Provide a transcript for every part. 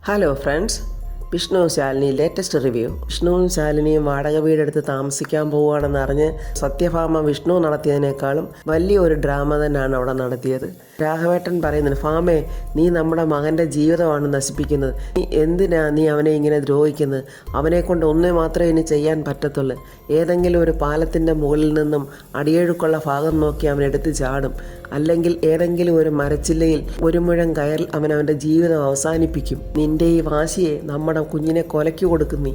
Hello friends, Vishnu Shalini latest review. വിഷ്ണുവും ശാലിനിയും വാടക വീടെടുത്ത് താമസിക്കാൻ പോവുകയാണെന്ന് അറിഞ്ഞ് സത്യഭാമ വിഷ്ണു നടത്തിയതിനേക്കാളും വലിയൊരു ഡ്രാമ തന്നെയാണ് അവിടെ നടത്തിയത്. രാഘവേട്ടൻ പറയുന്നുണ്ട്, ഫാമേ, നീ നമ്മുടെ മകൻ്റെ ജീവിതമാണ് നശിപ്പിക്കുന്നത്. നീ എന്തിനാ അവനെ ഇങ്ങനെ ദ്രോഹിക്കുന്നത്? അവനെ കൊണ്ട് ഒന്നേ മാത്രമേ ഇനി ചെയ്യാൻ പറ്റത്തുള്ളൂ. ഏതെങ്കിലും ഒരു പാലത്തിൻ്റെ മുകളിൽ നിന്നും അടിയൊഴുക്കുള്ള ഭാഗം നോക്കി അവൻ എടുത്ത് ചാടും. അല്ലെങ്കിൽ ഏതെങ്കിലും ഒരു മരച്ചില്ലയിൽ ഒരു മുഴം കയറിൽ അവൻ്റെ ജീവിതം അവസാനിപ്പിക്കും. നിന്റെ ഈ വാശിയെ നമ്മുടെ കുഞ്ഞിനെ കൊലയ്ക്ക് കൊടുക്കും നീ.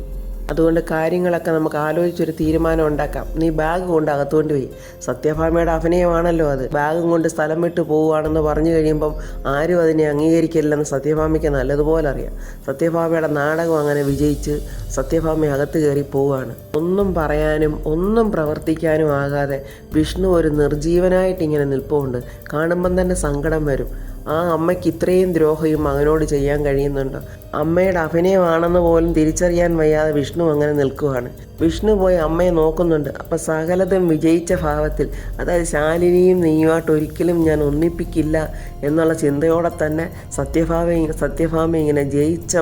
അതുകൊണ്ട് കാര്യങ്ങളൊക്കെ നമുക്ക് ആലോചിച്ചൊരു തീരുമാനം ഉണ്ടാക്കാം. നീ ബാഗ് കൊണ്ട് അകത്തുകൊണ്ട് പോയി. സത്യഭാമയുടെ അഭിനയമാണല്ലോ അത്. ബാഗും കൊണ്ട് സ്ഥലം വിട്ട് പോവുകയാണെന്ന് പറഞ്ഞു കഴിയുമ്പം ആരും അതിനെ അംഗീകരിക്കില്ലെന്ന് സത്യഭാമയ്ക്ക് നല്ലതുപോലെ അറിയാം. സത്യഭാമയുടെ നാടകം അങ്ങനെ വിജയിച്ച് സത്യഭാമ അകത്ത് കയറി പോവുകയാണ്. ഒന്നും പറയാനും ഒന്നും പ്രവർത്തിക്കാനും ആകാതെ വിഷ്ണു ഒരു നിർജീവനായിട്ട് ഇങ്ങനെ നിൽപ്പുണ്ട്. കാണുമ്പം തന്നെ സങ്കടം വരും. ആ അമ്മയ്ക്ക് ഇത്രയും ദ്രോഹവും മകനോട് ചെയ്യാൻ കഴിയുന്നുണ്ടോ? അമ്മയുടെ അഭിനയമാണെന്ന് പോലും തിരിച്ചറിയാൻ വയ്യാതെ വിഷ്ണു അങ്ങനെ നിൽക്കുകയാണ്. വിഷ്ണു പോയി അമ്മയെ നോക്കുന്നുണ്ട്. അപ്പം സകലതും വിജയിച്ച ഭാവത്തിൽ, അതായത് ശാലിനിയും നീയുമായിട്ട് ഒരിക്കലും ഞാൻ ഒന്നിപ്പിക്കില്ല എന്നുള്ള ചിന്തയോടെ തന്നെ സത്യഭാമ ഇങ്ങനെ ജയിച്ച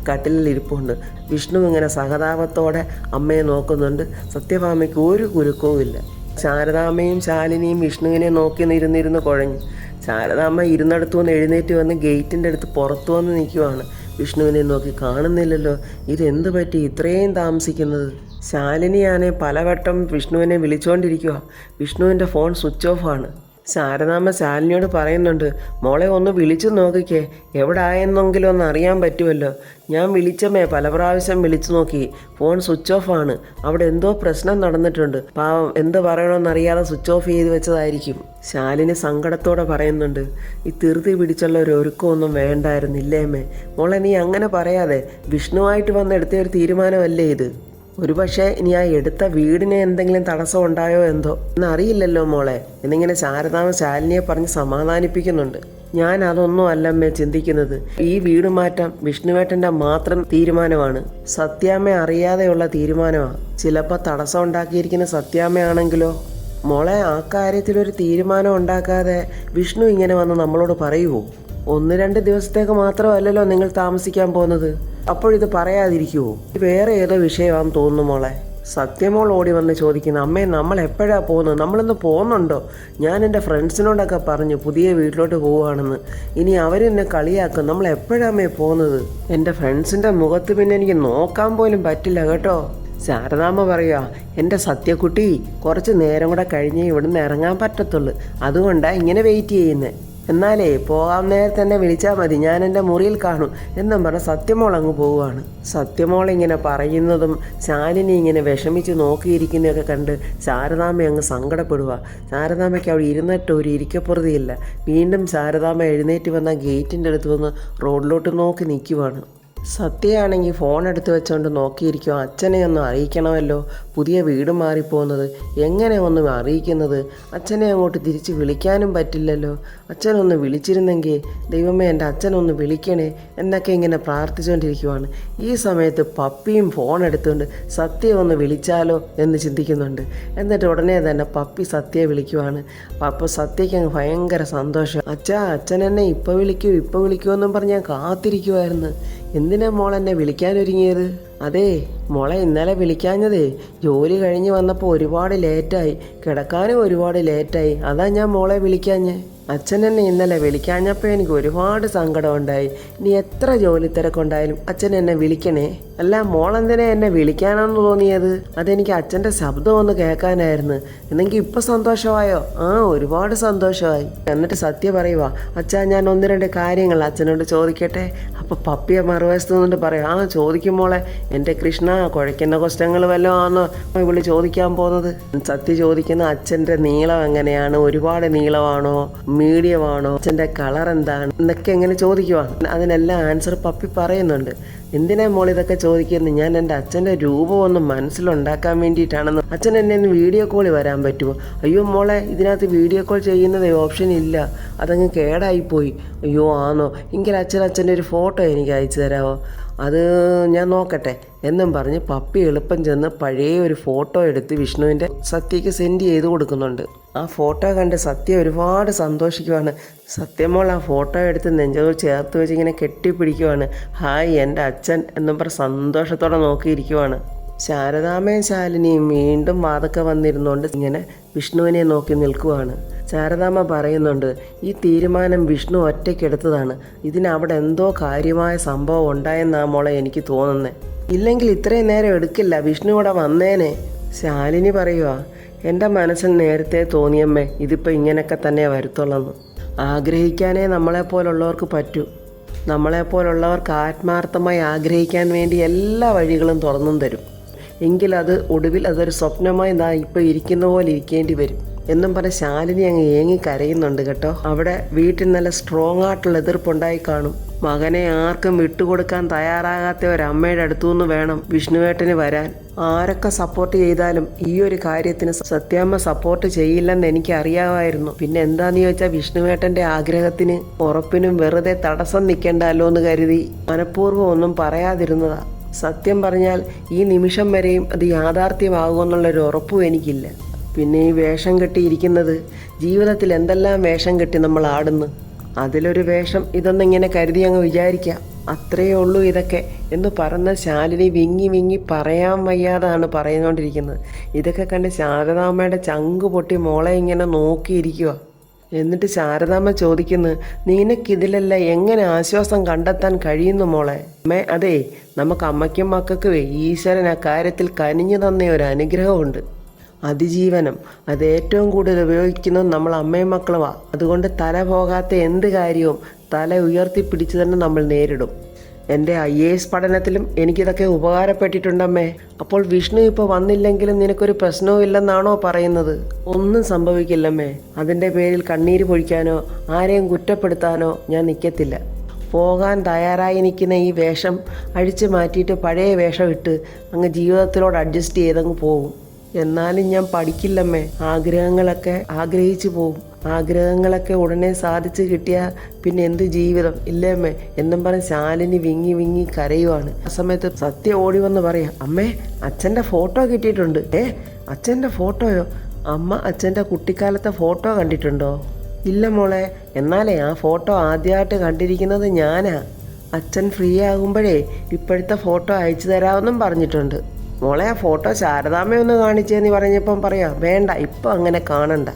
കട്ടിലിൽ ഇരിപ്പുണ്ട്. വിഷ്ണു ഇങ്ങനെ സഹതാപത്തോടെ അമ്മയെ നോക്കുന്നുണ്ട്. സത്യഭാമയ്ക്ക് ഒരു കുലുക്കവും ഇല്ല. ശാരദാമ്മയും ശാലിനിയും വിഷ്ണുവിനെ നോക്കി ഇരുന്നിരുന്ന് കുഴഞ്ഞു. ശാരദാമ്മ ഇരുന്നിടത്തു നിന്ന് എഴുന്നേറ്റ് വന്ന് ഗേറ്റിൻ്റെ അടുത്ത് പുറത്തു വന്ന് നിൽക്കുവാണ്. വിഷ്ണുവിനെ നോക്കി, കാണുന്നില്ലല്ലോ, ഇതെന്ത് പറ്റി ഇത്രയും താമസിക്കുന്നത്? ശാലിനിയാണെ പലവട്ടം വിഷ്ണുവിനെ വിളിച്ചുകൊണ്ടിരിക്കുക. വിഷ്ണുവിൻ്റെ ഫോൺ സ്വിച്ച് ഓഫാണ്. ശാരദാമ്മ ശാലിനിയോട് പറയുന്നുണ്ട്, മോളെ ഒന്ന് വിളിച്ചു നോക്കിക്കേ, എവിടെ ആയെന്നെങ്കിലും ഒന്ന് അറിയാൻ പറ്റുമല്ലോ. ഞാൻ വിളിച്ചമ്മേ, പല പ്രാവശ്യം വിളിച്ചു നോക്കി, ഫോൺ സ്വിച്ച് ഓഫാണ്. അവിടെ എന്തോ പ്രശ്നം നടന്നിട്ടുണ്ട്. പാവം, എന്ത് പറയണമെന്നറിയാതെ സ്വിച്ച് ഓഫ് ചെയ്ത് വെച്ചതായിരിക്കും. ശാലിനി സങ്കടത്തോടെ പറയുന്നുണ്ട്, ഈ ധൃതി പിടിച്ചുള്ള ഒരു ഒരുക്കമൊന്നും വേണ്ടായിരുന്നില്ലേ അമ്മേ? മോളെ, നീ അങ്ങനെ പറയാതെ, വിഷ്ണുവായിട്ട് വന്ന് എടുത്ത ഒരു തീരുമാനമല്ലേ ഇത്? ഒരുപക്ഷെ ഇനി ആ എടുത്ത വീടിന് എന്തെങ്കിലും തടസ്സം ഉണ്ടായോ എന്തോ എന്നറിയില്ലല്ലോ മോളെ എന്നിങ്ങനെ ശാരദാമ്മ ശാലിനിയെ പറഞ്ഞ് സമാധാനിപ്പിക്കുന്നുണ്ട്. ഞാൻ അതൊന്നും അല്ലമ്മേ ചിന്തിക്കുന്നത്. ഈ വീട് മാറ്റം വിഷ്ണുവേട്ടൻ്റെ മാത്രം തീരുമാനമാണ്. സത്യാമ്മ അറിയാതെയുള്ള തീരുമാനമാണ്. ചിലപ്പോൾ തടസ്സം ഉണ്ടാക്കിയിരിക്കുന്ന സത്യാമ്മയാണെങ്കിലോ? മോളെ, ആ കാര്യത്തിലൊരു തീരുമാനം ഉണ്ടാക്കാതെ വിഷ്ണു ഇങ്ങനെ വന്ന് നമ്മളോട് പറയുമോ? 1-2 ദിവസത്തേക്ക് മാത്രമല്ലല്ലോ നിങ്ങൾ താമസിക്കാൻ പോകുന്നത്. അപ്പോഴിത് പറയാതിരിക്കുമോ? വേറെ ഏതോ വിഷയമാണെന്ന് തോന്നുന്നു മോളെ. സത്യമോൾ ഓടി വന്ന് ചോദിക്കുന്നു, അമ്മേ, നമ്മൾ എപ്പോഴാണ് പോകുന്നത്? നമ്മളിന്ന് പോകുന്നുണ്ടോ? ഞാൻ എൻ്റെ ഫ്രണ്ട്സിനോടൊക്കെ പറഞ്ഞു പുതിയ വീട്ടിലോട്ട് പോവുകയാണെന്ന്. ഇനി അവരെന്നെ കളിയാക്കും. നമ്മൾ എപ്പോഴാമ്മേ പോകുന്നത്? എൻ്റെ ഫ്രണ്ട്സിൻ്റെ മുഖത്ത് പിന്നെ എനിക്ക് നോക്കാൻ പോലും പറ്റില്ല കേട്ടോ. ശാരദാമ്മ പറയുക, എൻ്റെ സത്യക്കുട്ടി, കുറച്ച് നേരം കൂടെ കഴിഞ്ഞേ ഇവിടുന്ന് ഇറങ്ങാൻ പറ്റത്തുള്ളൂ. അതുകൊണ്ടാണ് ഇങ്ങനെ വെയിറ്റ് ചെയ്യുന്നത്. എന്നാലേ പോകാൻ നേരത്തെ തന്നെ വിളിച്ചാൽ മതി, ഞാൻ എൻ്റെ മുറിയിൽ കാണും എന്നും പറഞ്ഞ് സത്യമോൾ അങ്ങ് പോവുകയാണ്. സത്യമോൾ ഇങ്ങനെ പറയുന്നതും ശാലിനി ഇങ്ങനെ വിഷമിച്ച് നോക്കിയിരിക്കുന്നതൊക്കെ കണ്ട് ശാരദാമ്മ അങ്ങ് സങ്കടപ്പെടുക. ശാരദാമ്മയ്ക്ക് അവിടെ ഇരുന്നിട്ട് ഒരു ഇരിക്കപ്പുറതിയില്ല. വീണ്ടും ശാരദാമ്മ എഴുന്നേറ്റ് വന്ന ഗേറ്റിൻ്റെ അടുത്ത് വന്ന് റോഡിലോട്ട് നോക്കി നിൽക്കുവാണ്. സത്യയാണെങ്കിൽ ഫോൺ എടുത്ത് വെച്ചുകൊണ്ട് നോക്കിയിരിക്കും. അച്ഛനെ ഒന്ന് അറിയിക്കണമല്ലോ, പുതിയ വീട് മാറിപ്പോകുന്നത്. എങ്ങനെ ഒന്നും അറിയിക്കുന്നത്? അച്ഛനെ അങ്ങോട്ട് തിരിച്ച് വിളിക്കാനും പറ്റില്ലല്ലോ. അച്ഛനൊന്ന് വിളിച്ചിരുന്നെങ്കിൽ, ദൈവമേ എൻ്റെ അച്ഛനൊന്ന് വിളിക്കണേ എന്നൊക്കെ ഇങ്ങനെ പ്രാർത്ഥിച്ചുകൊണ്ടിരിക്കുവാണ്. ഈ സമയത്ത് പപ്പിയും ഫോൺ എടുത്തുകൊണ്ട് സത്യം ഒന്ന് വിളിച്ചാലോ എന്ന് ചിന്തിക്കുന്നുണ്ട്. എന്നിട്ട് ഉടനെ തന്നെ പപ്പി സത്യയെ വിളിക്കുവാണ്. അപ്പോൾ സത്യയ്ക്ക് അങ്ങ് ഭയങ്കര സന്തോഷം. അച്ഛൻ എന്നെ ഇപ്പോൾ വിളിക്കൂ എന്നും പറഞ്ഞ് ഞാൻ കാത്തിരിക്കുമായിരുന്നു. എന്തിനാ മോൾ എന്നെ വിളിക്കാനൊരുങ്ങിയത്? അതേ മോളെ, ഇന്നലെ വിളിക്കാഞ്ഞതേ ജോലി കഴിഞ്ഞ് വന്നപ്പോൾ ഒരുപാട് ലേറ്റായി, കിടക്കാനും ഒരുപാട് ലേറ്റായി. അതാ ഞാൻ മോളെ വിളിക്കാഞ്ഞേ. അച്ഛൻ എന്നെ ഇന്നലെ വിളിക്കാഞ്ഞപ്പോൾ എനിക്ക് ഒരുപാട് സങ്കടം ഉണ്ടായി. ഇനി എത്ര ജോലി തിരക്കുണ്ടായാലും അച്ഛൻ എന്നെ വിളിക്കണേ. അല്ല, മോളെന്തിനാ എന്നെ വിളിക്കാനാണെന്ന് തോന്നിയത്? അതെനിക്ക് അച്ഛൻ്റെ ശബ്ദം ഒന്ന് കേൾക്കാനായിരുന്നു. എന്നെങ്കിൽ ഇപ്പം സന്തോഷമായോ? ഒരുപാട് സന്തോഷമായി. എന്നിട്ട് സത്യ പറയുക, അച്ഛാ, ഞാൻ 1-2 കാര്യങ്ങൾ അച്ഛനോട് ചോദിക്കട്ടെ? അപ്പോൾ പപ്പിയെ മറുവശത്ത് നിന്നിട്ട് പറയാം, ചോദിക്കും മോളെ. എൻ്റെ കൃഷ്ണ, കുഴയ്ക്കുന്ന ക്വസ്റ്റ്യങ്ങൾ വല്ലതും ആണോ ഇവള് ചോദിക്കാൻ പോകുന്നത്? സത്യ ചോദിക്കുന്ന, അച്ഛൻ്റെ നീളം എങ്ങനെയാണ്? ഒരുപാട് നീളമാണോ, മീഡിയമാണോ, അച്ഛൻ്റെ കളർ എന്താണ് എന്നൊക്കെ എങ്ങനെ ചോദിക്കുവാണ്. അതിനെല്ലാം ആൻസർ പപ്പി പറയുന്നുണ്ട്. എന്തിനാ മോൾ ഇതൊക്കെ ചോദിക്കുന്നത്? ഞാൻ എൻ്റെ അച്ഛൻ്റെ രൂപം ഒന്ന് മനസ്സിലുണ്ടാക്കാൻ വേണ്ടിയിട്ടാണെന്ന്. അച്ഛൻ എന്നെ ഒന്ന് വീഡിയോ കോളിൽ വരാൻ പറ്റുമോ? അയ്യോ മോളെ, ഇതിനകത്ത് വീഡിയോ കോൾ ചെയ്യുന്നത് ഓപ്ഷൻ ഇല്ല, അതങ്ങ് കേടായിപ്പോയി. അയ്യോ ആണോ? എങ്കിൽ അച്ഛൻ്റെ ഒരു ഫോട്ടോ എനിക്ക് അയച്ചു തരാമോ? അത് ഞാൻ നോക്കട്ടെ എന്നും പറഞ്ഞ് പപ്പി എളുപ്പം ചെന്ന് പഴയ ഒരു ഫോട്ടോ എടുത്ത് വിഷ്ണുവിൻ്റെ സത്യയ്ക്ക് സെൻഡ് ചെയ്ത് കൊടുക്കുന്നുണ്ട്. ആ ഫോട്ടോ കണ്ട് സത്യ ഒരുപാട് സന്തോഷിക്കുവാണ്. സത്യമോൾ ആ ഫോട്ടോ എടുത്ത് നെഞ്ചോട് ചേർത്ത് വെച്ച് ഇങ്ങനെ കെട്ടിപ്പിടിക്കുവാണ്. ഹായ് എൻ്റെ അച്ഛൻ എന്നും പറഞ്ഞ് സന്തോഷത്തോടെ നോക്കിയിരിക്കുവാണ്. ശാരദാമ്മയും ശാലിനിയും വീണ്ടും വാതൊക്കെ വന്നിരുന്നുകൊണ്ട് ഇങ്ങനെ വിഷ്ണുവിനെ നോക്കി നിൽക്കുവാണ്. ശാരദാമ്മ പറയുന്നുണ്ട്, ഈ തീരുമാനം വിഷ്ണു ഒറ്റയ്ക്കെടുത്തതാണ്. ഇതിനവിടെ എന്തോ കാര്യമായ സംഭവം ഉണ്ടായെന്നാ മോളെ എനിക്ക് തോന്നുന്നത്. ഇല്ലെങ്കിൽ ഇത്രയും നേരം എടുക്കില്ല, വിഷ്ണു ഇവിടെ വന്നേനെ. ശാലിനി പറയുക, എൻ്റെ മനസ്സിൽ നേരത്തെ തോന്നിയമ്മേ ഇതിപ്പോൾ ഇങ്ങനെയൊക്കെ തന്നെ വരുത്തുള്ളെന്ന്. ആഗ്രഹിക്കാനേ നമ്മളെപ്പോലുള്ളവർക്ക് പറ്റൂ. നമ്മളെപ്പോലുള്ളവർക്ക് ആത്മാർത്ഥമായി ആഗ്രഹിക്കാൻ വേണ്ടി എല്ലാ വഴികളും തുറന്നും തരും. എങ്കിലത് ഒടുവിൽ അതൊരു സ്വപ്നമായി ഇപ്പോൾ ഇരിക്കുന്ന പോലെ ഇരിക്കേണ്ടി വരും എന്നും പറഞ്ഞ് ശാലിനി അങ്ങ് ഏങ്ങി കരയുന്നുണ്ട് കേട്ടോ. അവിടെ വീട്ടിൽ നല്ല സ്ട്രോങ് ആയിട്ടുള്ള എതിർപ്പുണ്ടായി കാണും. മകനെ ആർക്കും വിട്ടുകൊടുക്കാൻ തയ്യാറാകാത്ത ഒരമ്മയുടെ അടുത്തുനിന്ന് വേണം വിഷ്ണുവേട്ടന് വരാൻ. ആരൊക്കെ സപ്പോർട്ട് ചെയ്താലും ഈ ഒരു കാര്യത്തിന് സത്യാമ്മ സപ്പോർട്ട് ചെയ്യില്ലെന്ന് എനിക്ക് അറിയാമായിരുന്നു. പിന്നെ എന്താന്ന് ചോദിച്ചാൽ വിഷ്ണുവേട്ടൻ്റെ ആഗ്രഹത്തിന് ഉറപ്പിനും വെറുതെ തടസ്സം നിൽക്കണ്ടല്ലോ എന്ന് കരുതി മനഃപൂർവ്വം ഒന്നും പറയാതിരുന്നതാ. സത്യം പറഞ്ഞാൽ ഈ നിമിഷം വരെയും അത് യാഥാർത്ഥ്യമാകുമെന്നുള്ളൊരു ഉറപ്പും എനിക്കില്ല. പിന്നെ ഈ വേഷം കെട്ടിയിരിക്കുന്നത്, ജീവിതത്തിൽ എന്തെല്ലാം വേഷം കെട്ടി നമ്മൾ ആടുന്നു, അതിലൊരു വേഷം ഇതൊന്നിങ്ങനെ കരുതി അങ്ങ് വിചാരിക്കാം. അത്രയേ ഉള്ളൂ ഇതൊക്കെ എന്ന് പറഞ്ഞ ശാലിനി വിങ്ങി വിങ്ങി പറയാൻ വയ്യാതാണ് പറയുന്നുകൊണ്ടിരിക്കുന്നത്. ഇതൊക്കെ കണ്ട് ശാരദാമ്മയുടെ ചങ്ക് പൊട്ടി മോളെ ഇങ്ങനെ നോക്കിയിരിക്കുക. എന്നിട്ട് ശാരദാമ്മ ചോദിക്കുന്നു, നിനക്കിതിലല്ല എങ്ങനെ ആശ്വാസം കണ്ടെത്താൻ കഴിയുന്നു മോളെ? അതേ, നമുക്ക് അമ്മയ്ക്കും മക്കൾക്കും ഈശ്വരൻ ആ കാര്യത്തിൽ കനിഞ്ഞു തന്ന ഒരു അനുഗ്രഹമുണ്ട്, അതിജീവനം. അത് ഏറ്റവും കൂടുതൽ ഉപയോഗിക്കുന്നത് നമ്മൾ അമ്മയും മക്കളുമാ. അതുകൊണ്ട് തല പോകാത്ത എന്ത് കാര്യവും തല ഉയർത്തിപ്പിടിച്ച് തന്നെ നമ്മൾ നേരിടും. എൻ്റെ IAS പഠനത്തിലും എനിക്കിതൊക്കെ ഉപകാരപ്പെട്ടിട്ടുണ്ടമ്മേ. അപ്പോൾ വിഷ്ണു ഇപ്പോൾ വന്നില്ലെങ്കിലും നിനക്കൊരു പ്രശ്നവും ഇല്ലെന്നാണോ പറയുന്നത്? ഒന്നും സംഭവിക്കില്ലമ്മേ. അതിൻ്റെ പേരിൽ കണ്ണീര് പൊഴിക്കാനോ ആരെയും കുറ്റപ്പെടുത്താനോ ഞാൻ നിൽക്കത്തില്ല. പോകാൻ തയ്യാറായി നിൽക്കുന്ന ഈ വേഷം അഴിച്ചു മാറ്റിയിട്ട് പഴയ വേഷം ഇട്ട് അങ്ങ് ജീവിതത്തിലോട് അഡ്ജസ്റ്റ് ചെയ്തങ്ങ് പോകും. എന്നാലും ഞാൻ പഠിക്കില്ലമ്മേ. ആഗ്രഹങ്ങളൊക്കെ ആഗ്രഹിച്ചു പോകും. ആഗ്രഹങ്ങളൊക്കെ ഉടനെ സാധിച്ചു കിട്ടിയാൽ പിന്നെ എന്ത് ജീവിതം ഇല്ലേമ്മേ എന്നും പറഞ്ഞ് ശാലിനി വിങ്ങി വിങ്ങി കരയുവാണ്. ആ സമയത്ത് സത്യ ഓടി വന്ന് പറയാം, അമ്മേ അച്ഛൻ്റെ ഫോട്ടോ കിട്ടിയിട്ടുണ്ട്. അച്ഛൻ്റെ ഫോട്ടോയോ? അമ്മ അച്ഛൻ്റെ കുട്ടിക്കാലത്തെ ഫോട്ടോ കണ്ടിട്ടുണ്ടോ? ഇല്ല മോളെ. എന്നാലേ ആ ഫോട്ടോ ആദ്യമായിട്ട് കണ്ടിരിക്കുന്നത് ഞാനാ. അച്ഛൻ ഫ്രീ ആകുമ്പോഴേ ഇപ്പോഴത്തെ ഫോട്ടോ അയച്ചു തരാമെന്നും പറഞ്ഞിട്ടുണ്ട്. മോളെ ആ ഫോട്ടോ ശാരദാമ്മയൊന്ന് കാണിച്ചേന്ന് പറഞ്ഞപ്പം പറയാം, വേണ്ട ഇപ്പം അങ്ങനെ കാണണ്ട.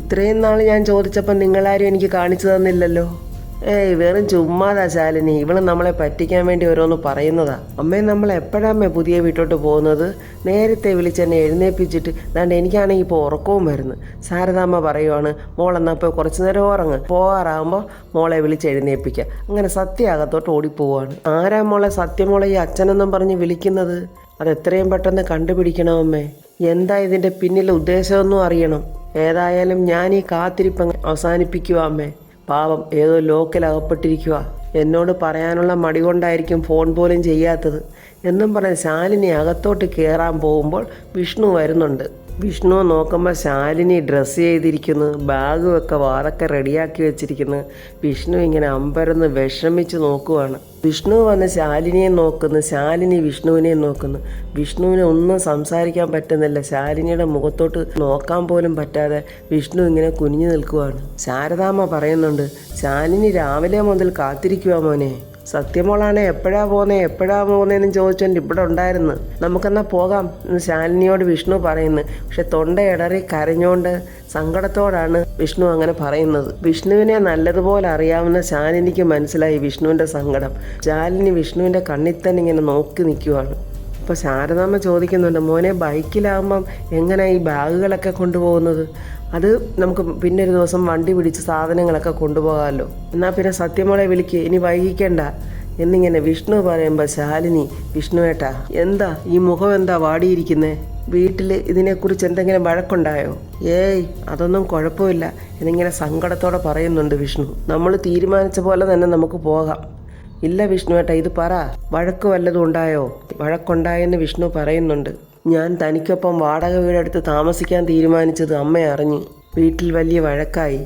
ഇത്രയും നാൾ ഞാൻ ചോദിച്ചപ്പം നിങ്ങളാരും എനിക്ക് കാണിച്ചു തന്നില്ലല്ലോ. വെറും ചുമ്മാതാ ശാലിനി, ഇവള് നമ്മളെ പറ്റിക്കാൻ വേണ്ടി ഓരോന്ന് പറയുന്നതാ. അമ്മേ, നമ്മൾ എപ്പോഴാമ്മേ പുതിയ വീട്ടോട്ട് പോകുന്നത്? നേരത്തെ വിളിച്ചെന്നെ എഴുന്നേൽപ്പിച്ചിട്ട് ദാണ്ട് എനിക്കാണെങ്കിൽ ഇപ്പോൾ ഉറക്കവും വരുന്നു. ശാരദാമ്മ പറയുവാണ്, മോളെന്നാൽ ഇപ്പോൾ കുറച്ച് നേരം ഉറങ്ങ്, പോകാറാകുമ്പോൾ മോളെ വിളിച്ച് എഴുന്നേൽപ്പിക്കുക. അങ്ങനെ സത്യ അകത്തോട്ട് ഓടിപ്പോവാണ്. ആരാ മോളെ സത്യമോളെ ഈ അച്ഛനെന്നും പറഞ്ഞ് വിളിക്കുന്നത്? അതെത്രയും പെട്ടെന്ന് കണ്ടുപിടിക്കണം അമ്മേ. എന്താ ഇതിൻ്റെ പിന്നിലെ ഉദ്ദേശമൊന്നും അറിയണം. ഏതായാലും ഞാൻ ഈ കാത്തിരിപ്പ് അവസാനിപ്പിക്കുക അമ്മേ. പാവം ഏതോ ലോക്കൽ അകപ്പെട്ടിരിക്കുക. എന്നോട് പറയാനുള്ള മടി കൊണ്ടായിരിക്കും ഫോൺ പോലും ചെയ്യാത്തത് എന്നും പറഞ്ഞ് ശാലിനി അകത്തോട്ട് കയറാൻ പോകുമ്പോൾ വിഷ്ണു വരുന്നുണ്ട്. വിഷ്ണു നോക്കുമ്പോൾ ശാലിനി ഡ്രസ്സ് ചെയ്തിരിക്കുന്നു, ബാഗും ഒക്കെ വാതൊക്കെ റെഡിയാക്കി വെച്ചിരിക്കുന്നു. വിഷ്ണു ഇങ്ങനെ അമ്പരന്ന് വിഷമിച്ച് നോക്കുവാണ്. വിഷ്ണു വന്ന് ശാലിനിയെ നോക്കുന്നു, ശാലിനി വിഷ്ണുവിനെ നോക്കുന്നു. വിഷ്ണുവിനെ ഒന്നും സംസാരിക്കാൻ പറ്റുന്നില്ല. ശാലിനിയുടെ മുഖത്തോട്ട് നോക്കാൻ പോലും പറ്റാതെ വിഷ്ണു ഇങ്ങനെ കുനിഞ്ഞു നിൽക്കുവാണ്. ശാരദാമ്മ പറയുന്നുണ്ട്, ശാലിനി രാവിലെ മുതൽ കാത്തിരിക്കുക മോനെ. സത്യമോളാണ് എപ്പോഴാ പോകുന്നതെന്ന് ചോദിച്ചുകൊണ്ട് ഇവിടെ ഉണ്ടായിരുന്നു. നമുക്കെന്നാൽ പോകാം എന്ന് ശാലിനിയോട് വിഷ്ണു പറയുന്നു. പക്ഷെ തൊണ്ടയിടറി കരഞ്ഞുകൊണ്ട് സങ്കടത്തോടാണ് വിഷ്ണു അങ്ങനെ പറയുന്നത്. വിഷ്ണുവിനെ നല്ലതുപോലെ അറിയാവുന്ന ശാലിനിക്ക് മനസ്സിലായി വിഷ്ണുവിൻ്റെ സങ്കടം. ശാലിനി വിഷ്ണുവിൻ്റെ കണ്ണിൽ തന്നെ ഇങ്ങനെ നോക്കി നിൽക്കുവാണ്. അപ്പോൾ ശാരദാമ്മ ചോദിക്കുന്നുണ്ട്, മോനെ ബൈക്കിലാകുമ്പം എങ്ങനെ ഈ ബാഗുകളൊക്കെ കൊണ്ടുപോകുന്നത്? അത് നമുക്ക് പിന്നെ ഒരു ദിവസം വണ്ടി പിടിച്ച് സാധനങ്ങളൊക്കെ കൊണ്ടുപോകാമല്ലോ. എന്നാൽ പിന്നെ സത്യമോളെ വിളിക്ക്, ഇനി വൈകിക്കണ്ട എന്നിങ്ങനെ വിഷ്ണു പറയുമ്പോൾ ശാലിനി, വിഷ്ണുവേട്ടാ എന്താ ഈ മുഖം എന്താ വാടിയിരിക്കുന്നേ? വീട്ടിൽ ഇതിനെക്കുറിച്ച് എന്തെങ്കിലും വഴക്കുണ്ടായോ? അതൊന്നും കുഴപ്പമില്ല എന്നിങ്ങനെ സങ്കടത്തോടെ പറയുന്നുണ്ട് വിഷ്ണു. നമ്മൾ തീരുമാനിച്ച പോലെ തന്നെ നമുക്ക് പോകാം. ഇല്ല വിഷ്ണുവേട്ടാ, ഇത് പറ, വഴക്ക് വല്ലതും ഉണ്ടായോ? വഴക്കുണ്ടായെന്ന് വിഷ്ണു പറയുന്നുണ്ട്. ഞാൻ തനിക്കൊപ്പം വാടക വീടെടുത്ത് താമസിക്കാൻ തീരുമാനിച്ചത് അമ്മ അറിഞ്ഞു. വീട്ടിൽ വലിയ വഴക്കായി.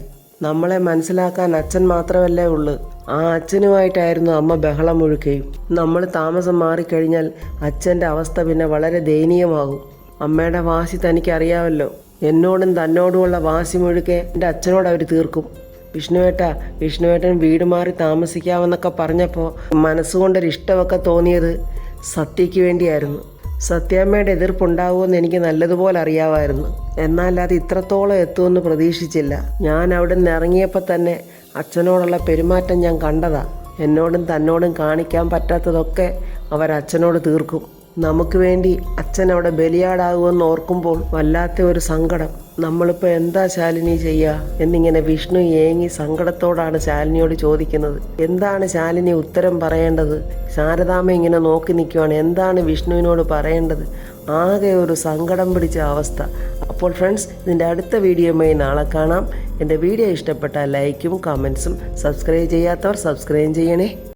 നമ്മളെ മനസ്സിലാക്കാൻ അച്ഛൻ മാത്രമല്ലേ ഉള്ളൂ. ആ അച്ഛനുമായിട്ടായിരുന്നു അമ്മ ബഹളം മുഴുക്കുകയും. നമ്മൾ താമസം മാറിക്കഴിഞ്ഞാൽ അച്ഛൻ്റെ അവസ്ഥ പിന്നെ വളരെ ദയനീയമാകും. അമ്മയുടെ വാശി തനിക്കറിയാമല്ലോ. എന്നോടും തന്നോടുമുള്ള വാശി മുഴുക്കെ എൻ്റെ അച്ഛനോട് അവർ തീർക്കും. വിഷ്ണുവേട്ടൻ വീട് മാറി താമസിക്കാമെന്നൊക്കെ പറഞ്ഞപ്പോൾ മനസ്സുകൊണ്ടൊരു ഇഷ്ടമൊക്കെ തോന്നിയത് സത്യയ്ക്ക് വേണ്ടിയായിരുന്നു. സത്യാമ്മയുടെ എതിർപ്പുണ്ടാവുമെന്ന് എനിക്ക് നല്ലതുപോലെ അറിയാമായിരുന്നു. എന്നാൽ അത് ഇത്രത്തോളം എത്തുമെന്ന് പ്രതീക്ഷിച്ചില്ല. ഞാൻ അവിടെ നിന്ന് ഇറങ്ങിയപ്പോൾ തന്നെ അച്ഛനോടുള്ള പെരുമാറ്റം ഞാൻ കണ്ടതാ. എന്നോടും തന്നോടും കാണിക്കാൻ പറ്റാത്തതൊക്കെ അവരച്ഛനോട് തീർക്കും. നമുക്ക് വേണ്ടി അച്ഛൻ അവിടെ ബലിയാടാകുമെന്ന് ഓർക്കുമ്പോൾ വല്ലാത്ത ഒരു സങ്കടം. നമ്മളിപ്പോൾ എന്താ ശാലിനി ചെയ്യുക എന്നിങ്ങനെ വിഷ്ണു ഏങ്ങി സങ്കടത്തോടാണ് ശാലിനിയോട് ചോദിക്കുന്നത്. എന്താണ് ശാലിനി ഉത്തരം പറയേണ്ടത്? ശാരദാമ്മ ഇങ്ങനെ നോക്കി നിൽക്കുവാണ്. എന്താണ് വിഷ്ണുവിനോട് പറയേണ്ടത്? ആകെ ഒരു സങ്കടം പിടിച്ച അവസ്ഥ. അപ്പോൾ ഫ്രണ്ട്സ്, ഇതിൻ്റെ അടുത്ത വീഡിയോയുമായി നാളെ കാണാം. എൻ്റെ വീഡിയോ ഇഷ്ടപ്പെട്ടാൽ ലൈക്കും കമൻസും, സബ്സ്ക്രൈബ് ചെയ്യാത്തവർ സബ്സ്ക്രൈബ് ചെയ്യണേ.